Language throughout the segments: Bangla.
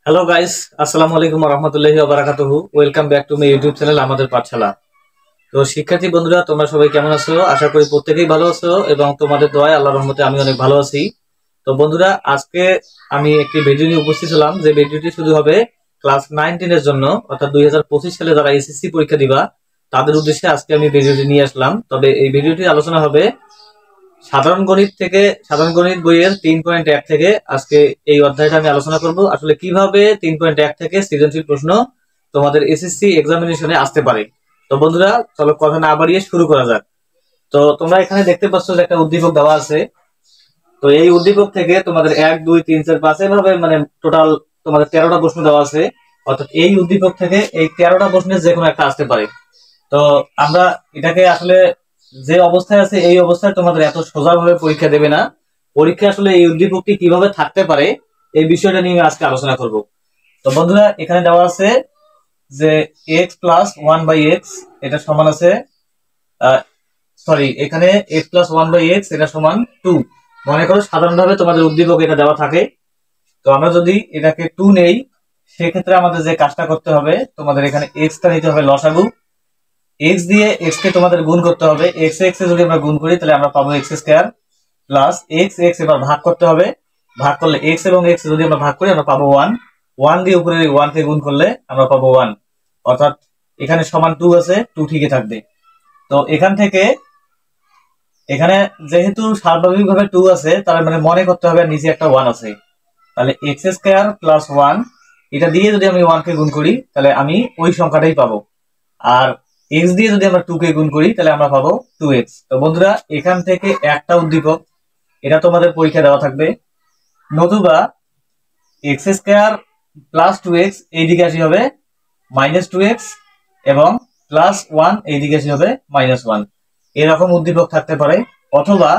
হ্যালো গাইস, আসসালামু আলাইকুম ওয়া রাহমাতুল্লাহি ওয়া বারাকাতুহু। Welcome back to my YouTube channel আমাদের পাঠশালা। তো শিক্ষার্থী বন্ধুরা, তোমরা সবাই কেমন আছো? আশা করি প্রত্যেকেই ভালো আছো এবং তোমাদের দোয়ায় আল্লাহর রহমতে আমি অনেক ভালো আছি। তো বন্ধুরা, আজকে আমি একটি ভিডিও নিয়ে উপস্থিত হলাম, যে ভিডিওটি শুধু হবে ক্লাস 9-10 এর জন্য, অর্থাৎ 2025 সালে যারা এসএসসি পরীক্ষা দিবা তাদের উদ্দেশ্যে আজকে আমি ভিডিওটি নিয়ে আসলাম। তবে এই ভিডিওটি আলোচনা হবে সাধারণ গণিত বইয়ের 3.1 থেকে। আজকে এই অধ্যায়টা আমি আলোচনা করব আসলে কিভাবে 3.1 থেকে সৃজনশীল প্রশ্ন তোমাদের এসএসসি এক্সামিনেশনে আসতে পারে। তো বন্ধুরা, চলো কথা না বাড়িয়ে শুরু করা যাক। তো তোমরা এখানে দেখতে পাচ্ছ যে একটা উদ্দীপক দেওয়া আছে। তো এই উদ্দীপক থেকে তোমাদের 1, 2, 3, 4, 5 এভাবে টোটাল তোমাদের 13টা প্রশ্ন দেওয়া আছে। অর্থাৎ এই উদ্দীপক থেকে এই 13টা প্রশ্নের যে কোনো একটা আসতে পারে। তো আমরা এটাকে আসলে যে অবস্থায় আছে এই অবস্থায় তোমাদের এত সোজাভাবে পরীক্ষা দেবে না। পরীক্ষা আসলে এই উদ্দীপকটি কিভাবে থাকতে পারে এই বিষয়টা নিয়ে আজকে আলোচনা করব। তো বন্ধুরা, এখানে দেওয়া আছে যে x plus one by x এটা সমান আছে, এখানে x plus one by x এটা সমান 2। মনে করো সাধারণভাবে তোমাদের উদ্দীপক এটা দেওয়া থাকে। তো আমরা যদি এটাকে 2 নেই, সেক্ষেত্রে আমাদের যে কাজটা করতে হবে, তোমাদের এখানে এক্সটা নিতে হবে লসাগু। এক্স দিয়ে এক্স কে তোমাদের গুণ করতে হবে। এক্স এক্স যদি আমরা গুণ করি তাহলে আমরা পাবো x square plus x x এবার ভাগ করতে হবে। ভাগ করলে এক্স এবং এক্স যদি আমরা ভাগ করি আমরা পাবো 1। 1 দিয়ে উপরে 1 কে গুণ করলে আমরা পাবো 1। অর্থাৎ এখানে সমান 2 আছে, 2 ঠিকই থাকবে। তো এখান থেকে এখানে যেহেতু স্বাভাবিকভাবে 2 আছে, তার মানে মনে করতে হবে নিচে একটা 1 আছে। তাহলে এক্স স্কয়ার প্লাস 1 এটা দিয়ে যদি আমি 1 কে গুণ করি তাহলে আমি ওই সংখ্যাটাই পাবো। আর এক্স দিয়ে যদি আমরা 2 কে গুণ করি তাহলে আমরা পাবো 2x। তো বন্ধুরা, এখান থেকে একটা উদ্দীপক এটা তোমাদের পরীক্ষা দেওয়া থাকবে। নতুবা এক্স স্কয়ার প্লাস 2x এইদিকে আসি হবে -2x এবং প্লাস 1 এইদিকে আসি হবে -1। এরকম উদ্দীপক থাকতে পারে। অথবা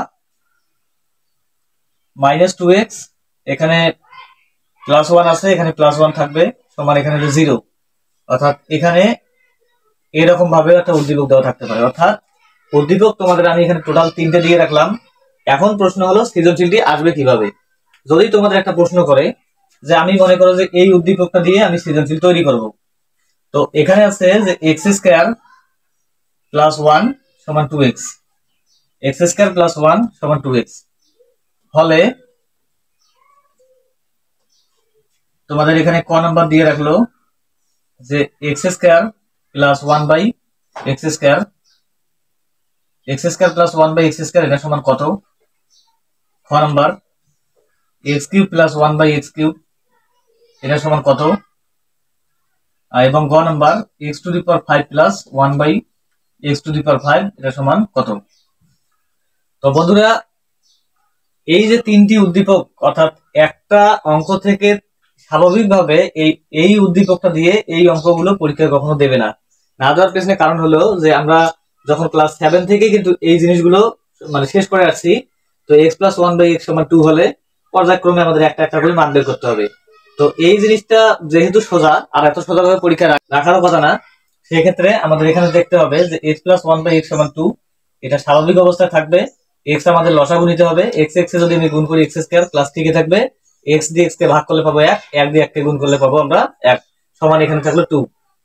-2x এখানে প্লাস 1 আছে, এখানে প্লাস 1 থাকবে সমান এখানে 0। অর্থাৎ এখানে এরকম ভাবে একটা উদ্দীপক দেওয়া থাকতে পারে। অর্থাৎ উদ্দীপক তোমাদের আমি এখানে টোটাল 3টে দিয়ে রাখলাম। এখন প্রশ্ন হলো সৃজনশীলটি আসবে কিভাবে। যদি তোমাদের একটা প্রশ্ন করে যে আমি মনে করো যে এই উদ্দীপকটা দিয়ে আমি সৃজনশীল তৈরি করব, তো এখানে আছে যে এক্স স্কয়ার প্লাস 1 সমান 2x, এক্স স্কয়ার প্লাস 1 সমান 2x হলে তোমাদের এখানে ক নাম্বার দিয়ে রাখলো যে x square plus 1 by x square, x square plus 1 by x square এটা সমান কত। খ number x cube plus 1 by x cube এটা সমান কত। এবং গ number x to the power 5 plus 1 by x to the power 5 এটা সমান কত। তো বন্ধুরা, এই যে তিনটি উদ্দীপক, অর্থাৎ একটা অঙ্ক থেকে স্বাভাবিকভাবে এই এই উদ্দীপকটা দিয়ে এই অঙ্কগুলো পরীক্ষায় কখনো দেবে না। না দেওয়ার পেছনে কারণ হলো যে আমরা যখন ক্লাস 7 থেকে কিন্তু এই জিনিসগুলো শেষ করে আসছি। তো এক্স প্লাস 1 বাই এক্স সমান 2 হলে পর্যায়ক্রমে আমাদের একটা একটা করে মান বের করতে হবে। তো এই জিনিসটা যেহেতু সোজা, আর এত সোজাভাবে পরীক্ষা রাখারও কথা না, সেক্ষেত্রে আমাদের এখানে দেখতে হবে যে এক্স প্লাস 1 বাই এক্স সমান 2 এটা স্বাভাবিক অবস্থায় থাকবে। এক্স আমাদের লসাগু নিতে হবে। এক্স এক্স যদি আমি গুণ করি এক্স স্কয়ার প্লাস ঠিকই থাকবে। এক্স দিয়ে এক্স কে ভাগ করলে পাবো 1, 1 দিয়ে 1 কে গুণ করলে পাবো আমরা 1 সমান এখানে থাকলো 2।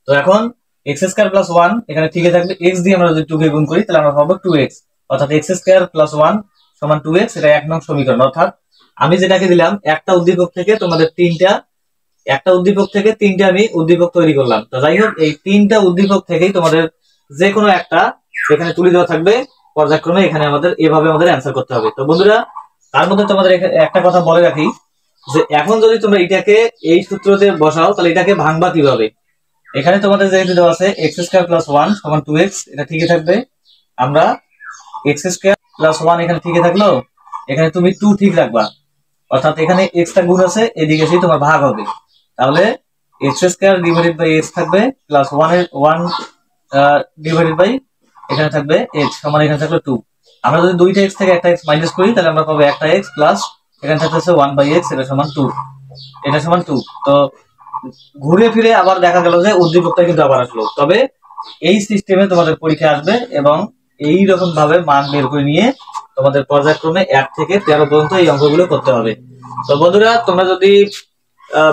তো এখন এক্স স্কয়ার প্লাস 1 এখানে ঠিকই থাকবে। এক্স দিয়ে আমরা যদি 2 কে গুণ করি তাহলে আমরা পাবো 2x। অর্থাৎ এক্স স্কয়ার প্লাস 1 সমান 2x, এটা 1 নং সমীকরণ। অর্থাৎ আমি যেটাকে দিলাম একটা উদ্দীপক থেকে তোমাদের একটা উদ্দীপক থেকে 3টে আমি উদ্দীপক তৈরি করলাম। তো যাই হোক, এই 3টা উদ্দীপক থেকেই তোমাদের যে কোনো একটা এখানে তুলে দেওয়া থাকবে পর্যায়ক্রমে। এখানে আমাদের এভাবে আমাদের অ্যান্সার করতে হবে। তো বন্ধুরা, তার মধ্যে তোমাদের একটা কথা বলে রাখি যে এখন যদি তোমরা এটাকে এই সূত্রতে বসাও তাহলে এটাকে ভাঙবা কিভাবে। এখানে তোমাদের যেহেতু দেওয়া আছে এক্স স্কয়ার প্লাস 1 সমান 2x এটা ঠিকই থাকবে। আমরা এক্স স্কয়ার প্লাস 1 এখানে ঠিকই থাকলো, এখানে তুমি 2 ঠিক রাখবা। অর্থাৎ এখানে এক্সটা গুণ আছে, এদিকে এসে তোমার ভাগ হবে। তাহলে x square divided by x থাকবে প্লাস 1 ডিভাইডেড বাই এখানে থাকবে এক্স সমান এখানে থাকলো 2। আমরা যদি দুইটা এক্স থেকে একটা এক্স মাইনাস করি তাহলে আমরা পাবো একটা এক্স প্লাস এখানে থাকতেছে 1 বাই এক্স এটা সমান 2, এটা সমান 2। তো ঘুরে ফিরে আবার দেখা গেল যে উদ্দীপকটা কিন্তু আবার আসলো। তবে এই সিস্টেমে তোমাদের পরীক্ষা আসবে এবং এই রকম ভাবে মান বের করে নিয়ে তোমাদের পর্যায়ক্রমে 1 থেকে 13 পর্যন্ত এই অঙ্কগুলো করতে হবে। তো বন্ধুরা, তোমরা যদি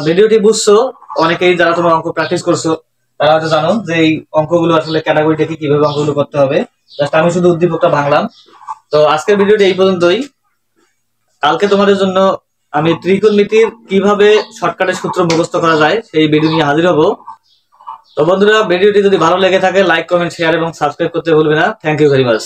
ভিডিওটি বুঝছো, অনেকেই যারা তোমরা অঙ্ক প্র্যাকটিস করছো তারা হয়তো জানো যে এই অঙ্কগুলো আসলে ক্যাটাগরি দেখে কিভাবে অঙ্কগুলো করতে হবে। জাস্ট আমি শুধু উদ্দীপকটা ভাঙলাম। তো আজকের ভিডিওটি এই পর্যন্তই। কালকে তোমাদের জন্য আমি ত্রিকোণমিতির কিভাবে শর্টকাটের সূত্র মুখস্থ করা যায় সেই ভিডিও নিয়ে হাজির হব। তো বন্ধুরা, ভিডিওটি যদি ভালো লেগে থাকে লাইক, কমেন্ট, শেয়ার এবং সাবস্ক্রাইব করতে ভুলবে না। Thank you very much.